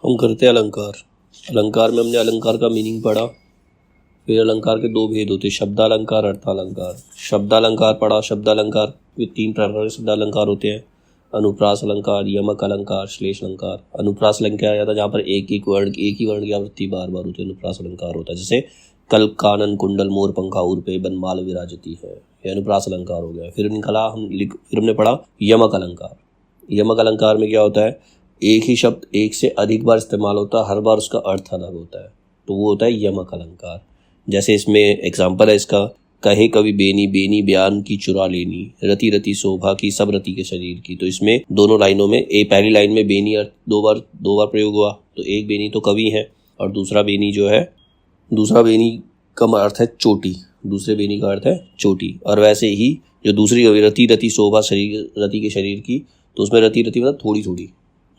हम करते हैं अलंकार। अलंकार में हमने अलंकार का मीनिंग पढ़ा, फिर अलंकार के दो भेद होते हैं, शब्दालंकार, अर्थालंकार। शब्दालंकार पढ़ा, शब्दालंकार ये 3 प्रकार के शब्दालंकार होते हैं, अनुप्रास अलंकार, यमक अलंकार, श्लेष अलंकार। अनुप्रास अलंकार आता है जहाँ पर एक ही वर्ण की आवृत्ति बार बार होती है, अनुप्रास अलंकार होता है। जैसे कल कानन कुंडल मोर पंखा उर पे बनमाल विराजती है, ये अनुप्रास अलंकार हो गया। फिर हमने पढ़ा यमक अलंकार। यमक अलंकार में क्या होता है, एक ही शब्द एक से अधिक बार इस्तेमाल होता है, हर बार उसका अर्थ अलग होता है, तो वो होता है यमक अलंकार। जैसे इसमें एग्जाम्पल है इसका, कहे कवि बेनी बेनी बयान की चुरा लेनी, रति रति शोभा की सब रति के शरीर की। तो इसमें दोनों लाइनों में पहली लाइन में बेनी अर्थ दो बार प्रयोग हुआ, तो एक बेनी तो कवि है और दूसरा बेनी का अर्थ है चोटी, दूसरे बेनी का अर्थ है चोटी। और वैसे ही जो दूसरी कवि रति रति शोभा शरीर रति के शरीर की, तो उसमें रति रति मतलब थोड़ी थोड़ी,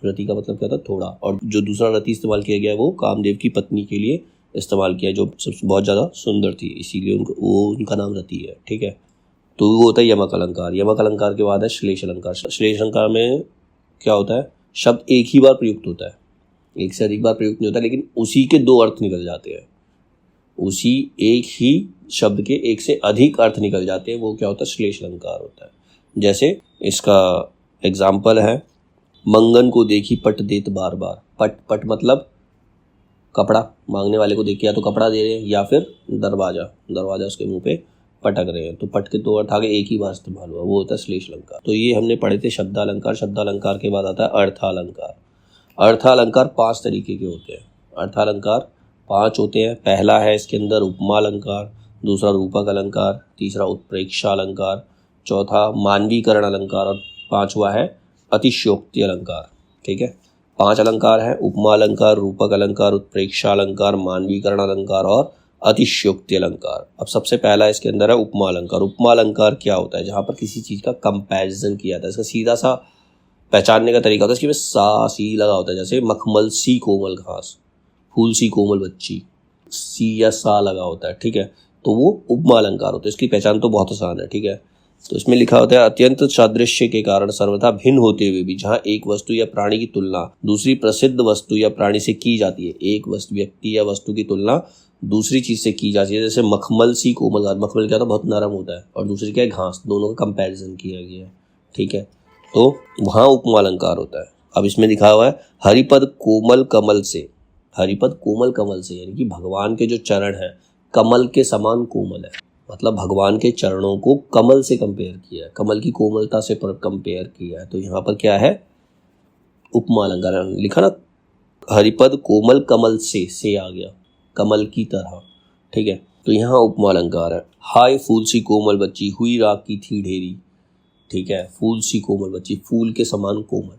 रति का मतलब क्या था थोड़ा। और जो दूसरा रति इस्तेमाल किया गया है वो कामदेव की पत्नी के लिए इस्तेमाल किया, जो सबसे बहुत ज़्यादा सुंदर थी, इसीलिए उनका नाम रति है, ठीक है। तो वो होता है यमक अलंकार। यमक अलंकार के बाद है श्लेष अलंकार। श्लेष अलंकार में क्या होता है, शब्द एक ही बार प्रयुक्त होता है, एक से अधिक बार प्रयुक्त नहीं होता, लेकिन उसी के दो अर्थ निकल जाते हैं, उसी एक ही शब्द के एक से अधिक अर्थ निकल जाते हैं, वो क्या होता है, श्लेष अलंकार होता है। जैसे इसका एग्जाम्पल है, मंगन को देखी पट देत बार बार। पट मतलब कपड़ा, मांगने वाले को देख के या तो कपड़ा दे रहे हैं या फिर दरवाजा उसके मुंह पे पटक रहे हैं, तो पट के दो अर्थ आगे एक ही बार इस्तेमाल हुआ, वो होता है श्लेष अलंकार। तो ये हमने पढ़े थे शब्दालंकार। शब्दालंकार के बाद आता है अर्थालंकार। अर्थालंकार 5 तरीके के होते हैं। अर्थालंकार 5 होते हैं। पहला है इसके अंदर उपमा अलंकार, दूसरा रूपक अलंकार, तीसरा उत्प्रेक्षा अलंकार, चौथा मानवीकरण अलंकार और 5वां है अतिशयोक्ति अलंकार, ठीक है। 5 अलंकार है, उपमा अलंकार, रूपक अलंकार, उत्प्रेक्षा अलंकार, मानवीकरण अलंकार और अतिशयोक्ति अलंकार। अब सबसे पहला इसके अंदर है उपमा अलंकार। उपमा अलंकार क्या होता है, जहाँ पर किसी चीज़ का कंपैरिजन किया जाता है। इसका सीधा सा पहचानने का तरीका होता है, इसकी में सा सी लगा होता है, जैसे मखमल सी कोमल घास, फूल सी कोमल बच्ची, सी या सा लगा होता है, ठीक है। तो वो उपमा अलंकार होता है, इसकी पहचान तो बहुत आसान है, ठीक है। तो इसमें लिखा होता है, अत्यंत सादृश्य के कारण सर्वथा भिन्न होते हुए भी जहाँ एक वस्तु या प्राणी की तुलना दूसरी प्रसिद्ध वस्तु या प्राणी से की जाती है, एक व्यक्ति या वस्तु की तुलना दूसरी चीज से की जाती है। जैसे मखमल सी कोमल घास, मखमल क्या था, बहुत नरम होता है, और दूसरी क्या है, घास, दोनों का कंपैरिजन किया गया है, ठीक है। तो वहाँ उपमा अलंकार होता है। अब इसमें लिखा हुआ है, हरिपद कोमल कमल से। हरिपद कोमल कमल से यानी कि भगवान के जो चरण है कमल के समान कोमल है, मतलब भगवान के चरणों को कमल से कंपेयर किया है, कमल की कोमलता से कंपेयर किया है। तो यहाँ पर क्या है, उपमा अलंकार लिखा ना, हरिपद कोमल कमल से आ गया, कमल की तरह, ठीक है। तो यहाँ उपमा अलंकार है। हाय फूल सी कोमल बच्ची हुई राख की थी ढेरी, ठीक है। फूल सी कोमल बच्ची, फूल के समान कोमल,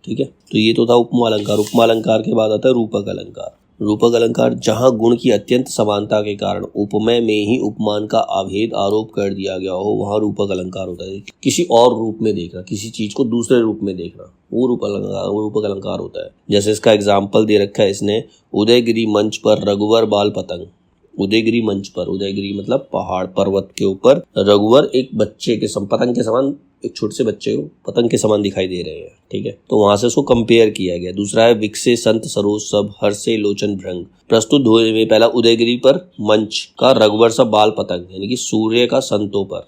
ठीक है। तो ये तो था उपमा अलंकार। उपमा अलंकार के बाद आता है रूपक अलंकार। रूपक अलंकार, जहाँ गुण की अत्यंत समानता के कारण उपमेय में ही उपमान का अभेद आरोप कर दिया गया हो, वहाँ रूपक अलंकार होता है। किसी और रूप में देखना, किसी चीज को दूसरे रूप में देखना, वो रूपक अलंकार होता है। जैसे इसका एग्जाम्पल दे रखा है इसने, उदयगिरी मंच पर रघुवर बाल पतंग। उदयगिरी मंच पर, उदयगिरी मतलब पहाड़ पर्वत के ऊपर, रघुवर एक बच्चे के पतंग के समान, एक छोटे से बच्चे को पतंग के समान दिखाई दे रहे हैं, ठीक है। तो वहां से उसको कंपेयर किया गया। दूसरा है विकसे संत सरोज सब हर्षे लोचन भृंग। प्रस्तुत हुए में पहला उदयगिरी पर मंच का रघुवर सा बाल पतंग, यानी कि सूर्य का संतों पर,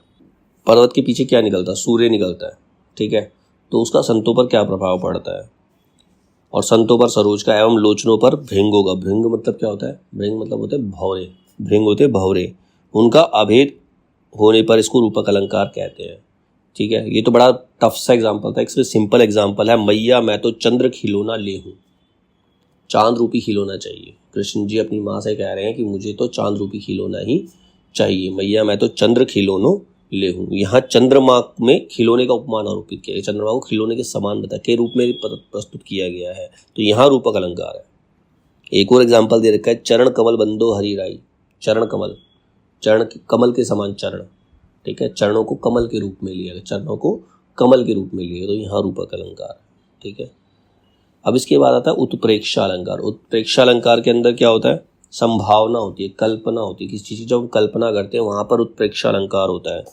पर्वत के पीछे क्या निकलता है, सूर्य निकलता है, ठीक है। तो उसका संतों पर क्या प्रभाव पड़ता है, और संतों पर सरोज का एवं लोचनों पर भृंगों का। भृंग मतलब क्या होता है, भृंग मतलब होते हैं भौरे, भृंग होते भौरे, उनका अभेद होने पर इसको रूपक अलंकार कहते हैं, ठीक है। ये तो बड़ा टफ सा एग्जाम्पल था। एक सिंपल एग्जाम्पल है, मैया मैं तो चंद्र खिलौना ले हूँ। चांद रूपी खिलौना चाहिए, कृष्ण जी अपनी माँ से कह रहे हैं कि मुझे तो चांद रूपी खिलौना ही चाहिए, मैया मैं तो चंद्र खिलौनो ले हूँ। यहाँ चंद्रमा में खिलौने का उपमान आरोपित किया, चंद्रमा को खिलौने के समान बता के रूप में प्रस्तुत किया गया है, तो यहाँ रूपक अलंकार है। एक और एग्जाम्पल दे रखा है, चरण कमल बंदो हरि राई। चरण कमल, चरण कमल के समान चरण, ठीक है। चरणों को कमल के रूप में लिया गया, चरणों को कमल के रूप में लिया गया, तो यहाँ रूपक अलंकार, ठीक है। अब इसके बाद आता है उत्प्रेक्षा अलंकार। उत्प्रेक्षा अलंकार के अंदर क्या होता है, संभावना होती है, कल्पना होती है, किसी चीज़ की जब हम कल्पना करते हैं वहाँ पर उत्प्रेक्षा अलंकार होता है।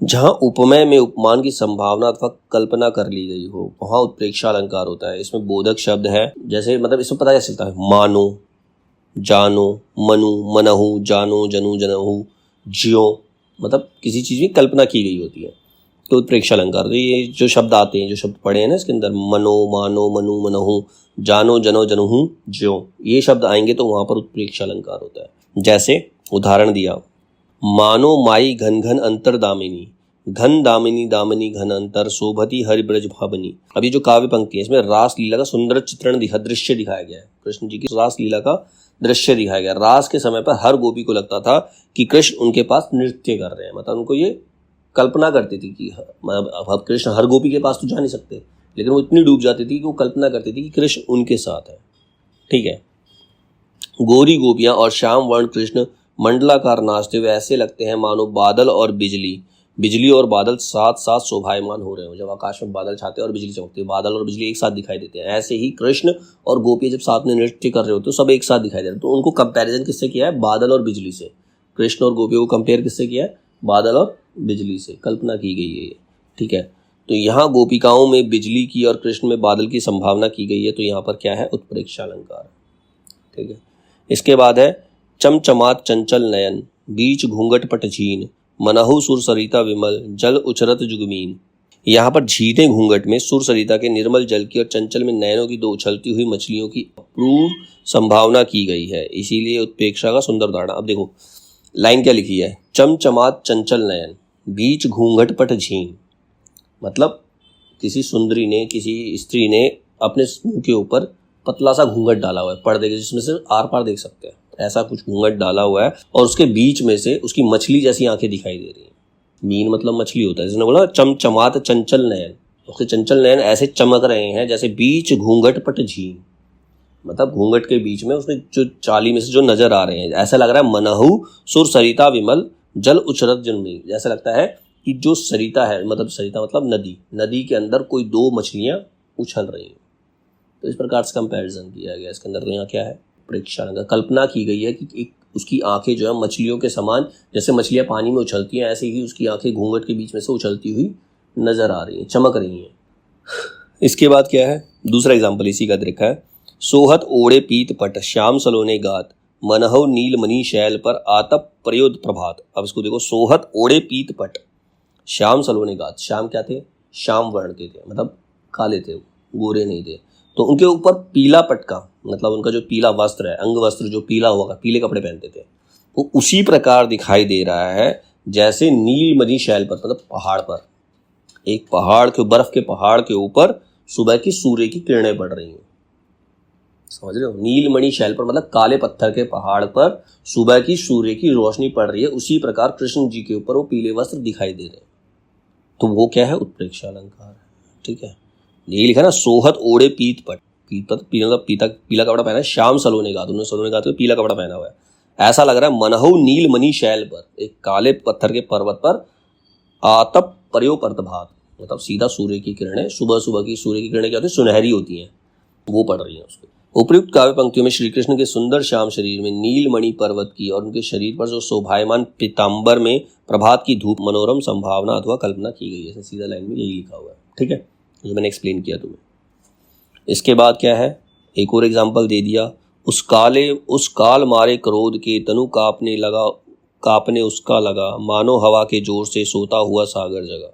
जहाँ उपमेय में उपमान की संभावना अथवा कल्पना कर ली गई हो वहाँ उत्प्रेक्षा अलंकार होता है। इसमें बोधक शब्द है, जैसे मतलब इसमें पता कैसे चलता है, मानो, जानो, मनु, मनहु, जानो, जनु, जनहु, ज्यो, मतलब किसी चीज में कल्पना की गई होती है तो उत्प्रेक्षा अलंकार। तो ये जो शब्द आते हैं, जो शब्द पढ़े हैं ना इसके अंदर, मनो, मानो, मनु, मनहु, जानो, जनो, जनहु, ज्यो, ये शब्द आएंगे तो वहां पर उत्प्रेक्षा अलंकार होता है। जैसे उदाहरण दिया, मानो माई घन घन अंतर दामिनी, घन दामिनी दामिनी घन अंतर शोभती हरि ब्रज भावनी। अभी जो काव्य पंक्ति है इसमें रास लीला का सुंदर चित्रण दृश्य दिखाया गया है। कृष्ण जी की रास लीला का दृश्य दिखाया गया। रास के समय पर हर गोपी को लगता था कि कृष्ण उनके पास नृत्य कर रहे हैं, मतलब उनको ये कल्पना करती थी कि मतलब अब कृष्ण हर गोपी के पास तो जा नहीं सकते, लेकिन वो इतनी डूब जाती थी कि वो कल्पना करती थी कि कृष्ण उनके साथ है। ठीक है, गोरी गोपियां और श्याम वर्ण कृष्ण मंडलाकार नाचते हुए ऐसे लगते हैं मानो बादल और बिजली और बादल साथ साथ शोभायमान हो रहे हो। जब आकाश में बादल छाते हैं और बिजली चमकती है, बादल और बिजली एक साथ दिखाई देते हैं, ऐसे ही कृष्ण और गोपी जब साथ में नृत्य कर रहे होते हैं सब एक साथ दिखाई दे रहे हैं। तो उनको कंपैरिजन किससे किया है, बादल और बिजली से। कृष्ण और गोपियों को कंपेयर किससे किया है, बादल और बिजली से, कल्पना की गई है ये। ठीक है, तो यहाँ गोपिकाओं में बिजली की और कृष्ण में बादल की संभावना की गई है, तो यहाँ पर क्या है, उत्प्रेक्षा अलंकार। ठीक है, इसके बाद है चमचमात चंचल नयन, बीच घूंघट पट झीन, मनहु सुर सरिता विमल, जल उचरत जुगमीन। यहाँ पर झीने घूंघट में सुर सरिता के निर्मल जल की और चंचल में नयनों की दो उछलती हुई मछलियों की अपूर्व संभावना की गई है, इसीलिए उत्प्रेक्षा का सुंदर उदाहरण। अब देखो लाइन क्या लिखी है, चमचमात चंचल नयन, बीच घूंघट पट झीन, मतलब किसी सुंदरी ने, किसी स्त्री ने अपने मुंह के ऊपर पतला सा घूंघट डाला हुआ है पर्दे के, जिसमें से आर पार देख सकते हैं, ऐसा कुछ घूंघट डाला हुआ है और उसके बीच में से उसकी मछली जैसी आंखें दिखाई दे रही हैं। मीन मतलब मछली होता है, जिसने बोला चमचमात चंचल नयन, उसके चंचल नयन ऐसे चमक रहे हैं जैसे बीच घूंघट पट झीन, मतलब घूंघट के बीच में उसने जो चाली में से जो नजर आ रहे हैं, ऐसा लग रहा है मनहु सुर सरिता विमल जल उचरत जनमी, जैसा लगता है कि जो सरिता है, मतलब सरिता मतलब नदी, नदी के अंदर कोई दो मछलियां उछल रही हैं। तो इस प्रकार से कंपैरिजन किया गया इसके अंदर। तो यहाँ क्या है, प्रेक्षा अलंकार, कल्पना की गई है कि एक उसकी आंखें जो है मछलियों के समान, जैसे मछलियां पानी में उछलती हैं ऐसे ही उसकी आंखें घूंघट के बीच में से उछलती हुई नजर आ रही हैं, चमक रही हैं। इसके बाद क्या है, दूसरा एग्जाम्पल इसी का देखा है, सोहत ओढ़े पीत पट, श्याम सलोने गात, मनहव नील मणि शैल पर आतप प्रयोद प्रभात। अब इसको देखो, सोहत ओढ़े पीत पट, श्याम सलोने गात, श्याम क्या थे, श्याम वर्ण के थे, मतलब काले थे, गोरे नहीं थे। तो उनके ऊपर पीला पटका, मतलब उनका जो पीला वस्त्र है, अंग वस्त्र जो पीला होगा, पीले कपड़े पहनते थे, वो उसी प्रकार दिखाई दे रहा है जैसे नीलमणि शैल पर, मतलब पहाड़ पर, एक पहाड़ के, बर्फ के पहाड़ के ऊपर सुबह की सूर्य की किरणें पड़ रही हैं। समझ रहे हो, नीलमणि शैल पर मतलब काले पत्थर के पहाड़ पर सुबह की सूर्य की रोशनी पड़ रही है, उसी प्रकार कृष्ण जी के ऊपर वो पीले वस्त्र दिखाई दे रहे हैं। तो वो क्या है, उत्प्रेक्षा अलंकार। ठीक है, ये लिखा ना, सोहत ओढ़े पीत पट, पीला कपड़ा पहना है, श्याम सलोने गात, उन्होंने सलोने गात पीला कपड़ा पहना हुआ है, ऐसा लग रहा है मनहु नीलमणि शैल पर, एक काले पत्थर के पर्वत पर आतप प्रयो प्रभात, मतलब सीधा सूर्य की किरणें, सुबह सुबह की सूर्य की किरणें क्या होती है, सुनहरी होती हैं, वो पड़ रही हैं उसको। उपयुक्त काव्य पंक्तियों में श्री कृष्ण के सुंदर श्याम शरीर में नीलमणि पर्वत की और उनके शरीर पर जो शोभायमान पीताम्बर में प्रभात की धूप मनोरम संभावना अथवा कल्पना की गई है। सीधा लाइन में यही लिखा हुआ है। ठीक है, जो मैंने एक्सप्लेन किया तुम्हें। इसके बाद क्या है, एक और एग्जाम्पल दे दिया, उस काल मारे क्रोध के तनु कापने उसका लगा, मानो हवा के जोर से सोता हुआ सागर जगा।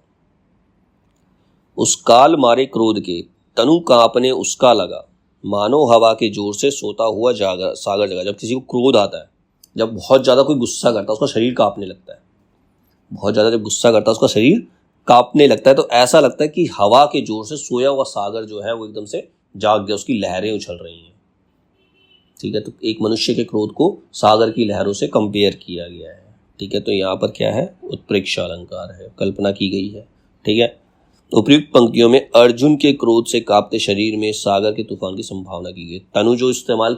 उस काल मारे क्रोध के तनु कापने उसका लगा, मानो हवा के जोर से सोता हुआ सागर जगा। जब किसी को क्रोध आता है, जब बहुत ज़्यादा कोई गुस्सा करता है, उसका शरीर कांपने लगता है, बहुत ज़्यादा जब गुस्सा करता है उसका शरीर कांपने लगता है, तो ऐसा लगता है कि हवा के जोर से सोया हुआ सागर जो है वो एकदम से जाग गया, उसकी लहरें उछल रही हैं। ठीक है, तो एक मनुष्य के क्रोध को सागर की लहरों से कंपेयर किया गया है। ठीक है, तो यहाँ पर क्या है, उत्प्रेक्षा अलंकार है, कल्पना की गई है। ठीक है, उपयुक्त पंक्तियों में अर्जुन के क्रोध से कांपते शरीर में सागर के तूफान की संभावना की गई। तनु जो इस्तेमाल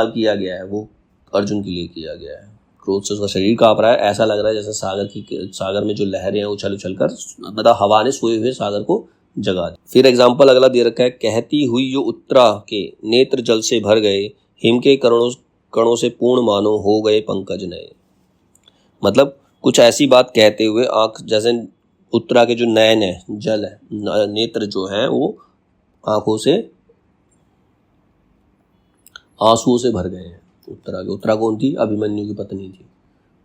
किया गया है वो अर्जुन के लिए किया गया है। क्रोध से उसका शरीर कांप रहा है, ऐसा लग रहा है जैसे सागर में जो लहरें हैं उछल उछल कर, मतलब हवा ने सोए हुए सागर को जगा दी। फिर एग्जाम्पल अगला दे रखा है, कहती हुई जो उत्तरा के नेत्र जल से भर गए, हिम के कणों से पूर्ण मानो हो गए पंकज नए। मतलब कुछ ऐसी बात कहते हुए आँख, जैसे उत्तरा के जो नयन है, जल है, नेत्र जो है वो आँखों से आंसुओं से भर गए हैं। उत्तरा कौन थी? अभिमन्यु की पत्नी थी।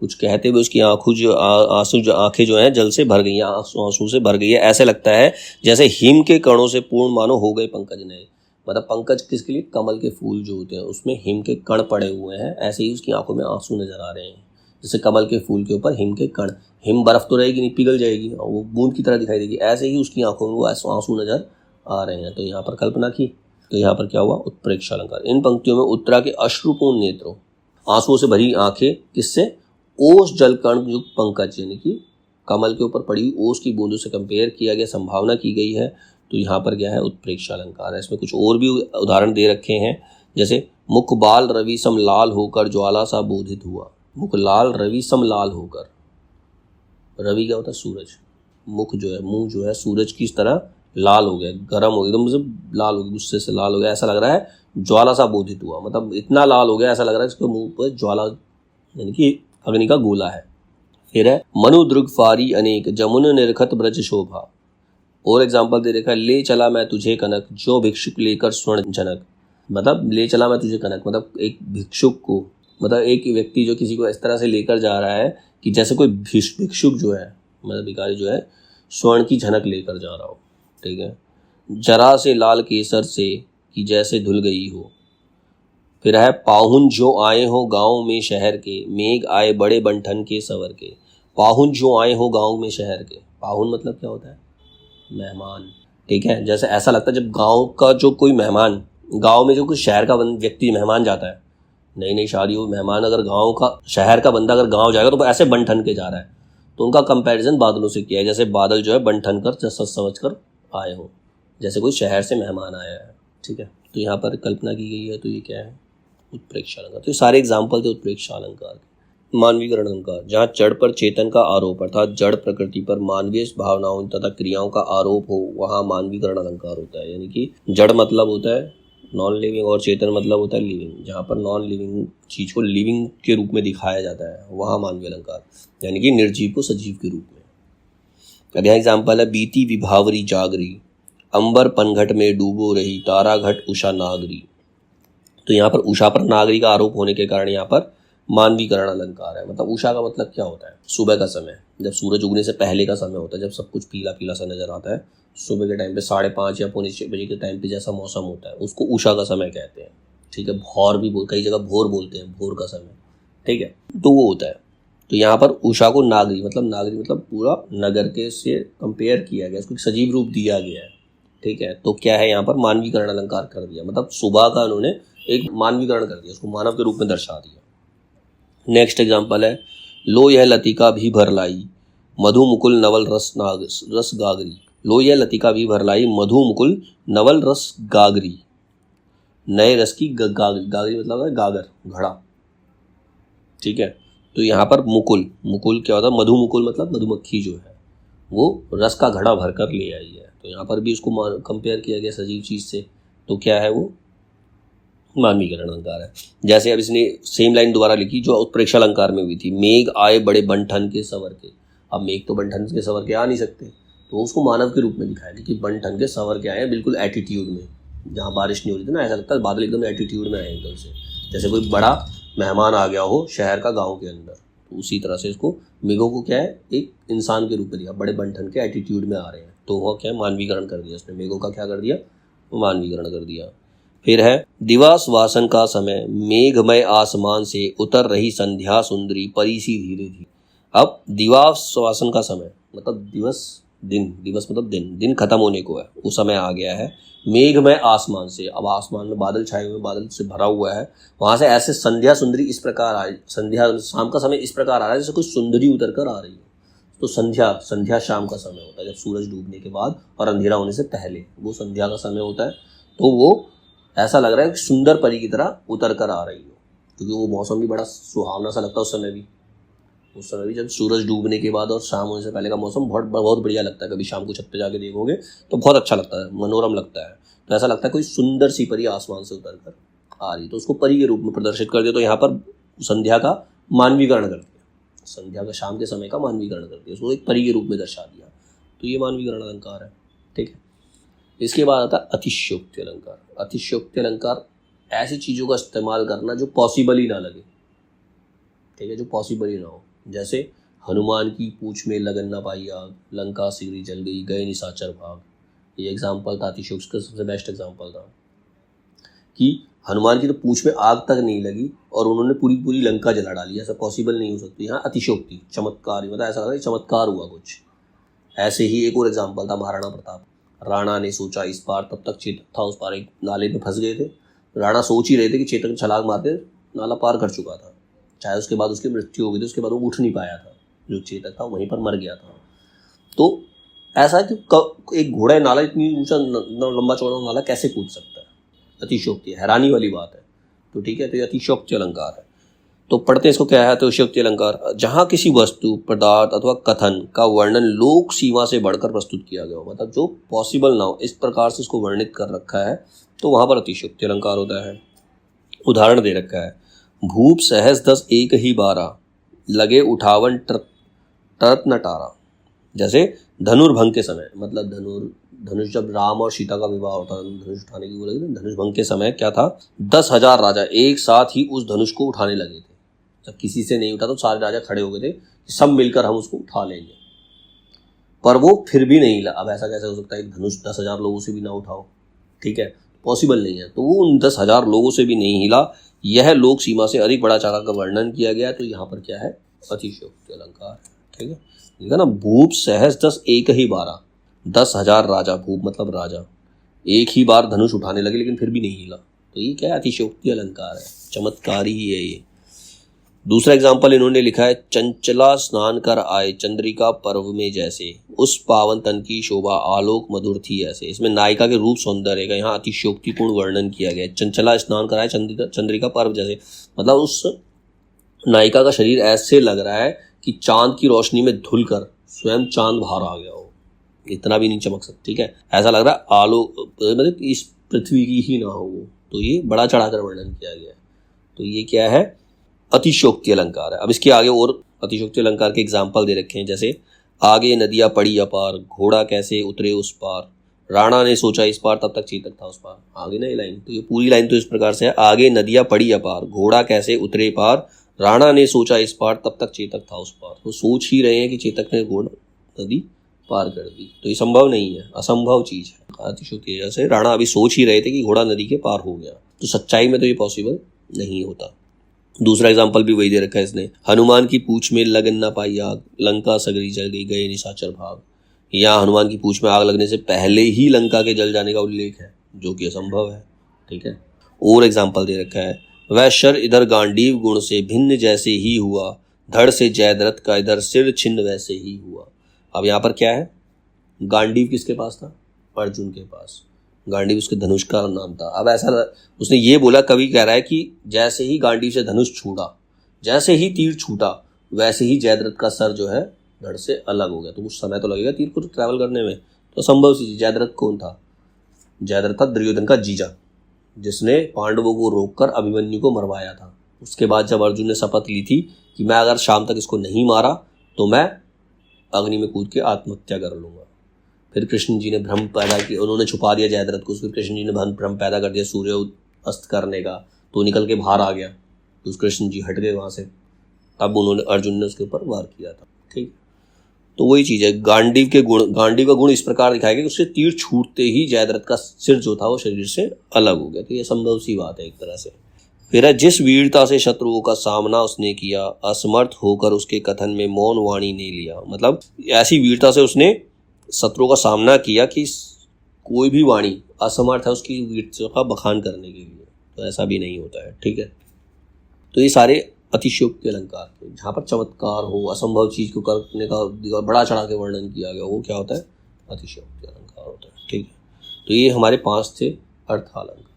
कुछ कहते हुए उसकी आंखों जो आंसू जो आंखें जो हैं जल से भर गई हैं, आंसू से भर गई है। ऐसे लगता है जैसे हिम के कणों से पूर्ण मानो हो गए पंकज नए। मतलब पंकज किसके लिए? कमल के फूल जो होते हैं उसमें हिम के कण पड़े हुए हैं, ऐसे ही उसकी आंखों में आंसू नजर आ रहे हैं। जैसे कमल के फूल के ऊपर हिम के कण, हिम बर्फ तो रहेगी नहीं, पिघल जाएगी, वो बूंद की तरह दिखाई देगी, ऐसे ही उसकी आंखों में वो आंसू नजर आ रहे हैं। तो यहाँ पर कल्पना की, तो यहाँ पर क्या हुआ? उत्प्रेक्षा अलंकार। इन पंक्तियों में उत्तरा के अश्रुपूर्ण नेत्रों, आंसुओं से भरी आंखें, किससे? ओस जलकण युक्त पंकज, यानी कि कमल के ऊपर पड़ी हुई ओस की बूंदों से कंपेयर किया गया, संभावना की गई है। तो यहाँ पर क्या है? उत्प्रेक्षा अलंकार है। इसमें कुछ और भी उदाहरण दे रखे हैं, जैसे मुख बाल रवि सम लाल होकर ज्वाला सा बोधित हुआ। मुख लाल रवि सम लाल होकर, रवि क्या होता है? सूरज। मुख जो है, मुंह जो है सूरज की तरह लाल हो गया, गर्म हो गया, एकदम से लाल हो गया, गुस्से से लाल हो गया, ऐसा लग रहा है ज्वाला सा बोधित हुआ। मतलब इतना लाल हो गया, ऐसा लग रहा है इसके मुंह पर ज्वाला यानी कि अग्नि का गोला है। फिर है मनु दृग फारी अनेक जमुन निरखत ब्रज शोभा। और एग्जाम्पल दे रखा है, ले चला मैं तुझे कनक जो भिक्षुक लेकर स्वर्ण जनक। मतलब ले चला मैं तुझे कनक, मतलब एक भिक्षुक को, मतलब एक व्यक्ति जो किसी को इस तरह से लेकर जा रहा है कि जैसे कोई भिक्षुक जो है, मतलब भिखारी जो है, स्वर्ण की झनक लेकर जा रहा हो। ठीक है। जरा से लाल केसर से कि जैसे धुल गई हो। फिर है पाहुन जो आए हो गांव में शहर के, मेघ आए बड़े बंठन के सवर के। पाहुन जो आए हो गांव में शहर के, पाहुन मतलब क्या होता है? मेहमान। ठीक है। जैसे ऐसा लगता है जब गांव का जो कोई मेहमान, गांव में जो कोई शहर का व्यक्ति मेहमान जाता है, नई नई शादी हो, मेहमान अगर गांव का, शहर का बंदा अगर गांव जाएगा तो ऐसे बन ठन के जा रहा है। तो उनका कंपैरिजन बादलों से किया है, जैसे बादल जो है बन ठन कर सच समझ कर आए हो, जैसे कोई शहर से मेहमान आया है। ठीक है। तो यहाँ पर कल्पना की गई है, तो ये क्या है? उत्प्रेक्षा अलंकार। तो ये सारे एग्जाम्पल थे उत्प्रेक्षा अलंकार के। मानवीकरण अलंकार, जहाँ जड़ पर चेतन का आरोप अर्थात जड़ प्रकृति पर मानवीय भावनाओं तथा क्रियाओं का आरोप हो, वहाँ मानवीकरण अलंकार होता है। यानी कि जड़ मतलब होता है नॉन लिविंग और चेतन मतलब होता है लिविंग। जहाँ पर नॉन लिविंग चीज को लिविंग के रूप में दिखाया जाता है, वहाँ मानवीय अलंकार, यानी कि निर्जीव को सजीव के रूप में। अब यहाँ एग्जाम्पल है, बीती विभावरी जागरी अंबर पनघट में डूबो रही तारा घट उषा नागरी। तो यहाँ पर उषा पर नागरी का आरोप होने के कारण यहाँ पर मानवीकरण अलंकार है। मतलब उषा का मतलब क्या होता है? सुबह का समय, जब सूरज उगने से पहले का समय होता है, जब सब कुछ पीला पीला सा नजर आता है, सुबह के टाइम पे 5:30 या 5:45 के टाइम पे जैसा मौसम होता है, उसको उषा का समय कहते हैं। ठीक है। भौर भी कई जगह भोर बोलते हैं, भोर का समय। ठीक है। तो वो होता है। तो यहाँ पर उषा को नागरी मतलब पूरा नगर के से कंपेयर किया गया, उसको सजीव रूप दिया गया है। ठीक है। तो क्या है? यहाँ पर मानवीकरण अलंकार कर दिया, मतलब सुबह का उन्होंने एक मानवीकरण कर दिया, उसको मानव के रूप में दर्शा दिया। नेक्स्ट एग्जाम्पल है, लो यह लतिका भी भर लाई मधु मुकुल नवल रस गागरी। लो यह लतिका भी भर लाई मधु मुकुल नवल रस गागरी। नए रस की गागरी मतलब है गागर, घड़ा। ठीक है। तो यहाँ पर मुकुल क्या होता है? मधु मुकुल मतलब मधुमक्खी जो है वो रस का घड़ा भर कर ले आई है। तो यहाँ पर भी उसको कंपेयर किया गया सजीव चीज से। तो क्या है वो? मानवीकरण अलंकार है। जैसे अब इसने सेम लाइन दोबारा लिखी जो उत्प्रेक्षा अलंकार में हुई थी, मेघ आए बड़े बंठन के सवर के। अब मेघ तो बंठन के सवर के आ नहीं सकते, तो उसको मानव के रूप में दिखाया कि बंठन के सवर के आए बिल्कुल एटीट्यूड में। जहाँ बारिश नहीं हो रही थी ना, ऐसा लगता है बादल एकदम एटीट्यूड में आए एकदम से, जैसे कोई बड़ा मेहमान आ गया हो शहर का गाँव के अंदर। तो उसी तरह से इसको मेघों को क्या है? एक इंसान के रूप में दिया, बड़े बंठन के एटीट्यूड में आ रहे हैं। तो वह क्या है? मानवीकरण कर दिया उसने, मेघों का क्या कर दिया? मानवीकरण कर दिया। फिर है, दिवस वासन का समय मेघमय आसमान से उतर रही संध्या सुंदरी परी सी धीरे धीरे। अब दिवस वासन का समय मतलब दिवस मतलब दिन खत्म होने को है, वो समय आ गया है। मेघमय आसमान से, अब आसमान में बादल छाए हुए, बादल से भरा हुआ है, वहां से ऐसे संध्या सुंदरी इस प्रकार आई, संध्या शाम का समय इस प्रकार आ रहा है जैसे कोई सुंदरी उतर कर आ रही है। तो संध्या शाम का समय होता है, जब सूरज डूबने के बाद और अंधेरा होने से पहले वो संध्या का समय होता है। तो वो ऐसा लग रहा है कि सुंदर परी की तरह उतर कर आ रही हो, क्योंकि वो मौसम भी बड़ा सुहावना सा लगता है उस समय भी जब सूरज डूबने के बाद और शाम होने से पहले का मौसम बहुत बढ़िया लगता है। कभी शाम को छत पे जाके देखोगे तो बहुत अच्छा लगता है, मनोरम लगता है। तो ऐसा लगता है कोई सुंदर सी परी आसमान से उतर कर आ रही, तो उसको परी के रूप में प्रदर्शित कर दिया। तो यहाँ पर संध्या का मानवीकरण कर दिया, संध्या का शाम के समय का मानवीकरण कर दिया, उसको एक परी के रूप में दर्शा दिया, तो ये मानवीकरण अलंकार है। ठीक है, इसके बाद आता है अतिशयोक्ति अलंकार। अतिशयोक्ति अलंकार ऐसी चीज़ों का इस्तेमाल करना जो पॉसिबल ही ना लगे। ठीक है, जो पॉसिबल ही ना हो, जैसे हनुमान की पूंछ में लगन ना पाई आग, लंका सिगरी जल गई, गए निशाचर भाग। ये एग्जाम्पल था अतिशयोक्ति का, सबसे बेस्ट एग्जाम्पल था कि हनुमान की तो पूंछ में आग तक नहीं लगी और उन्होंने पूरी पूरी लंका जला डाली। ऐसा पॉसिबल नहीं हो सकती। यहाँ अतिशयोक्ति, चमत्कार, मतलब ऐसा लगा चमत्कार हुआ कुछ। ऐसे ही एक और एग्जाम्पल था महाराणा प्रताप। राणा ने सोचा इस पार, तब तक चेतक था उस पार, एक नाले में फंस गए थे। राणा सोच ही रहे थे कि चेतक छलांग मार के नाला पार कर चुका था, चाहे उसके बाद उसकी मृत्यु हो गई थी, उसके बाद वो उठ नहीं पाया था, जो चेतक था वहीं पर मर गया था। तो ऐसा है कि एक घोड़ा नाला, इतनी ऊंचा लंबा चौड़ा नाला कैसे कूद सकता है? अतिशयोक्ति, हैरानी वाली बात है। तो ठीक है, तो ये अतिशयोक्ति अलंकार है। तो पढ़ते हैं इसको, क्या है अतिशयोक्ति अलंकार। जहाँ किसी वस्तु, पदार्थ अथवा कथन का वर्णन लोक सीमा से बढ़कर प्रस्तुत किया गया हो, मतलब जो पॉसिबल ना हो, इस प्रकार से इसको वर्णित कर रखा है, तो वहाँ पर अतिशयोक्ति अलंकार होता है। उदाहरण दे रखा है, भूप सहज 10 एक ही 12, लगे उठावन टरत न टारा। जैसे धनुर्भंग के समय, मतलब धनुष जब राम और सीता का विवाह होता है, धनुष उठाने की बोले, धनुष भंग के समय क्या था, 10,000 राजा एक साथ ही उस धनुष को उठाने लगे थे। जब किसी से नहीं उठा तो सारे राजा खड़े हो गए थे, सब मिलकर हम उसको उठा लेंगे, पर वो फिर भी नहीं हिला। अब ऐसा कैसे हो सकता है, एक धनुष 10,000 लोगों से भी ना उठाओ? ठीक है, पॉसिबल नहीं है। तो वो उन 10,000 लोगों से भी नहीं हिला, यह लोक सीमा से अधिक बड़ा चाका का वर्णन किया गया। तो यहाँ पर क्या है, अतिशयोक्ति अलंकार। ठीक है, ठीक है ना। भूप सहज 10 एक ही 12, 10,000 राजा, भूप मतलब राजा, एक ही बार धनुष उठाने लगे लेकिन फिर भी नहीं हिला। तो ये क्या है, अतिशयोक्ति अलंकार है, चमत्कारी ही है ये। दूसरा एग्जाम्पल इन्होंने लिखा है, चंचला स्नान कर आए चंद्रिका पर्व में जैसे, उस पावन तन की शोभा आलोक मधुर थी ऐसे। इसमें नायिका के रूप सौंदर्य का यहाँ अतिशयोक्तिपूर्ण वर्णन किया गया है। चंचला स्नान कराए चंद्रिका पर्व जैसे, मतलब उस नायिका का शरीर ऐसे लग रहा है कि चांद की रोशनी में धुलकर स्वयं चांद बाहर आ गया हो, इतना भी नहीं चमक सकता। ठीक है, ऐसा लग रहा है आलोक, मतलब इस पृथ्वी की ही ना हो वो। तो ये बड़ा चढ़ाकर वर्णन किया गया है। तो ये क्या है, अतिशयोक्ति अलंकार है। अब इसके आगे और अतिशयोक्ति अलंकार के एग्जाम्पल दे रखे हैं, जैसे आगे नदियाँ पड़ी अपार, घोड़ा कैसे उतरे उस पार, राणा ने सोचा इस पार, तब तक चेतक था उस पार। आगे ना ये लाइन, तो ये पूरी लाइन तो इस प्रकार से है, आगे नदियाँ पड़ी अपार, घोड़ा कैसे उतरे पार, राणा ने सोचा इस पार, तब तक चेतक था उस पार। तो सोच ही रहे हैं कि चेतक ने घोड़ा नदी पार कर दी, तो ये संभव नहीं है, असंभव चीज है। अतिशयोक्ति जैसे राणा अभी सोच ही रहे थे कि घोड़ा नदी के पार हो गया, तो सच्चाई में तो ये पॉसिबल नहीं होता। दूसरा एग्जाम्पल भी वही दे रखा है इसने, हनुमान की पूंछ में लगन ना पाई आग, लंका सगरी जल गई, गए निशाचर भाग। यहाँ हनुमान की पूंछ में आग लगने से पहले ही लंका के जल जाने का उल्लेख है, जो कि असंभव है। ठीक है, और एग्जाम्पल दे रखा है, वह शर इधर गांडीव गुण से भिन्न जैसे ही हुआ, धड़ से जयद्रथ का इधर सिर छिन्न वैसे ही हुआ। अब यहाँ पर क्या है, गांडीव किसके पास था, अर्जुन के पास। गांडीव उसके धनुष का नाम था। अब ऐसा उसने ये बोला, कवि कह रहा है कि जैसे ही गांडीव से धनुष छूटा, जैसे ही तीर छूटा, वैसे ही जयद्रथ का सर जो है धड़ से अलग हो गया। तो कुछ समय तो लगेगा तीर को ट्रैवल करने में, तो संभव सी। जयद्रथ कौन था, जयद्रथ था दुर्योधन का जीजा, जिसने पांडवों को रोककर अभिमन्यु को मरवाया था। उसके बाद जब अर्जुन ने शपथ ली थी कि मैं अगर शाम तक इसको नहीं मारा तो मैं अग्नि में कूद के आत्महत्या कर लूंगा, फिर कृष्ण जी ने भ्रम पैदा किया, उन्होंने छुपा दिया जयद्रथ को, फिर कृष्ण जी ने भ्रम पैदा कर दिया सूर्य अस्त करने का, तो निकल के बाहर आ गया, तो कृष्ण जी हट गए वहाँ से, तब उन्होंने अर्जुन ने उसके ऊपर वार किया था। ठीक, तो वही चीज़ है। गांडीव का गुण इस प्रकार दिखाया गया कि उससे तीर छूटते ही जयद्रथ का सिर जो था वो शरीर से अलग हो गया। तो ये संभव सी बात है एक तरह से। फिर है, जिस वीरता से शत्रुओं का सामना उसने किया, असमर्थ होकर उसके कथन में मौन वाणी ने लिया। मतलब ऐसी वीरता से उसने शत्रुओं का सामना किया कि कोई भी वाणी असमर्थ है उसकी वीरता का बखान करने के लिए। तो ऐसा भी नहीं होता है। ठीक है, तो ये सारे अतिशयोक्ति अलंकार थे, जहाँ पर चमत्कार हो, असंभव चीज को करने का बड़ा चढ़ा के वर्णन किया गया, वो क्या होता है, अतिशयोक्ति अलंकार होता है। ठीक है, तो ये हमारे 5 थे अर्थ अलंकार।